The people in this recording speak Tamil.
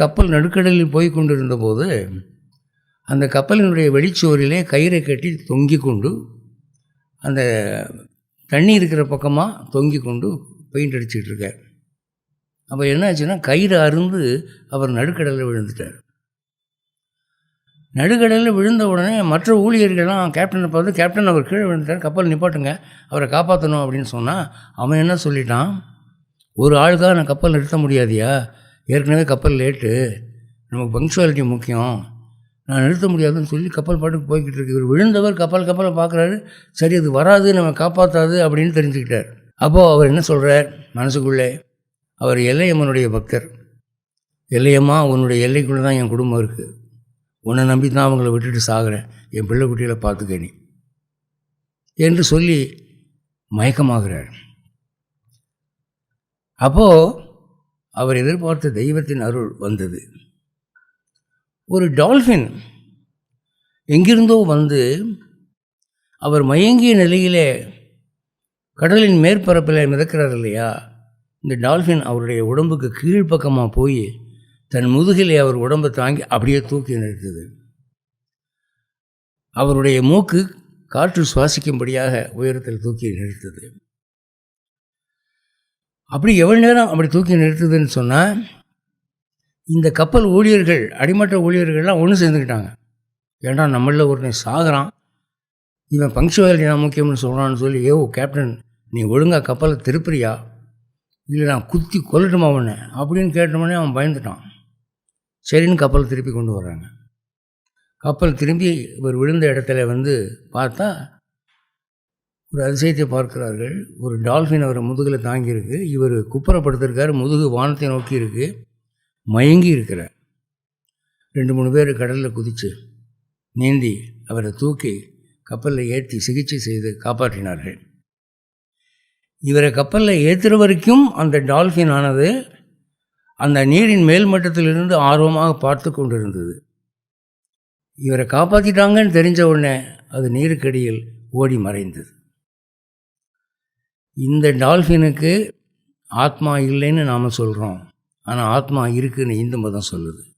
கப்பல் நடுக்கடலில் போய் கொண்டிருந்த போது அந்த கப்பலினுடைய வெளிச்சுவரிலே கயிறை கட்டி தொங்கி கொண்டு அந்த தண்ணி இருக்கிற பக்கமாக தொங்கி கொண்டு பெயிண்ட் அடிச்சுட்டு இருக்கார். அப்போ என்னாச்சுன்னா கயிறு அருந்து அவர் நடுக்கடலில் விழுந்துட்டார். நடுக்கடலில் விழுந்த உடனே மற்ற ஊழியர்கள்லாம் கேப்டனை பார்த்து, கேப்டன் அவர் கீழே விழுந்துட்டார், கப்பல் நிப்பாட்டுங்க, அவரை காப்பாற்றணும் அப்படின்னு சொன்னால் அவன் என்ன சொல்லிட்டான், ஒரு ஆளுக்காக நான் கப்பல் நிறுத்த முடியாதியா, ஏற்கனவே கப்பல் லேட்டு, நமக்கு பங்க்சுவாலிட்டி முக்கியம், நான் நிறுத்த முடியாதுன்னு சொல்லி கப்பல் பாட்டுக்கு போய்கிட்டு இருக்கு. இவர் விழுந்தவர் கப்பலை பார்க்குறாரு, சரி அது வராது, நம்ம காப்பாற்றாது அப்படின்னு தெரிஞ்சுக்கிட்டார். அப்போது அவர் என்ன சொல்கிறார் மனசுக்குள்ளே, அவர் எல்லையம்மனுடைய பக்தர், எல்லையம்மா உன்னுடைய எல்லைக்குள்ளே தான் என் குடும்பம் இருக்குது, உன்னை நம்பி தான் அவங்கள விட்டுட்டு சாகிறேன், என் பிள்ளை குட்டிகளை பார்த்துக்க நீ என்று சொல்லி மயக்கமாகிறார். அப்போது அவர் எதிர்பார்த்த தெய்வத்தின் அருள் வந்தது. ஒரு டால்ஃபின் எங்கிருந்தோ வந்து அவர் மயங்கிய நிலையிலே கடலின் மேற்பரப்பில் மிதக்கிறார் இல்லையா, இந்த டால்ஃபின் அவருடைய உடம்புக்கு கீழ்ப்பக்கமாக போய் தன் முதுகிலே அவர் உடம்பை தாங்கி அப்படியே தூக்கி நிறுத்துது. அவருடைய மூக்கு காற்று சுவாசிக்கும்படியாக உயரத்தில் தூக்கி நிறுத்துது. அப்படி எவ்வளோ நேரம் அப்படி தூக்கி நிறுத்துதுன்னு சொன்னால், இந்த கப்பல் ஊழியர்கள், அடிமட்ட ஊழியர்கள்லாம் ஒன்று சேர்ந்துக்கிட்டாங்க. ஏன்னா நம்மளில் ஒருத்தன் சாகிறான், இவன் பங்க்சுவாலிட்டி நான் முக்கியம்னு சொல்கிறான்னு சொல்லி, கேப்டன் நீ ஒழுங்காக கப்பலை திருப்புறியா, இல்லை நான் குத்தி கொல்லட்டுமா அவனை அப்படின்னு கேட்டோடனே அவன் பயந்துட்டான். சரின்னு கப்பல் திருப்பி கொண்டு வர்றாங்க. கப்பல் திரும்பி இவர் விழுந்த இடத்துல வந்து பார்த்தா ஒரு அதிசயத்தை பார்க்கிறார்கள். ஒரு டால்ஃபின் அவரை முதுகில் தாங்கியிருக்கு, இவர் குப்புறப்படுத்திருக்கார், முதுகு வானத்தை நோக்கி இருக்குது, மயங்கி இருக்கிறார். 2-3 பேர் கடலில் குதித்து நீந்தி அவரை தூக்கி கப்பலில் ஏற்றி சிகிச்சை செய்து காப்பாற்றினார்கள். இவரை கப்பலில் ஏற்றுற வரைக்கும் அந்த டால்ஃபின் ஆனது அந்த நீரின் மேல்மட்டத்திலிருந்து ஆர்வமாக பார்த்து கொண்டிருந்தது. இவரை காப்பாற்றிட்டாங்கன்னு தெரிஞ்ச உடனே அது நீருக்கடியில் ஓடி மறைந்தது. இந்த டால்ஃபினுக்கு ஆத்மா இல்லைன்னு நாம் சொல்கிறோம், ஆனால் ஆத்மா இருக்குதுன்னு இந்து மதம் சொல்லுது.